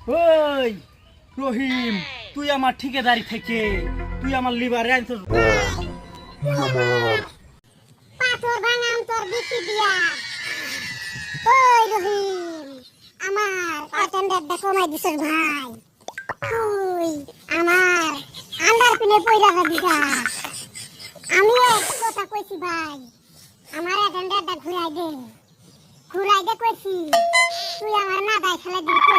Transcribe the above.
ওই রহিম, তুই আমার ঠিকাদারি থেকে তুই আমার লিভারে আনছিস। পাথর ভাঙাম তোর বিটি দিয়া। ওই রহিম, আমার অ্যাটেন্ডেন্টটা কমাই দিছিস ভাই। তুই আমার আন্ডার পিনে পয়রা যাবি গা। আমি এক কথা কইছি ভাই, আমার অ্যাটেন্ডেন্টটা ঘুরাই দে কইছি। তুই আমার না দাই খেলে দিবি।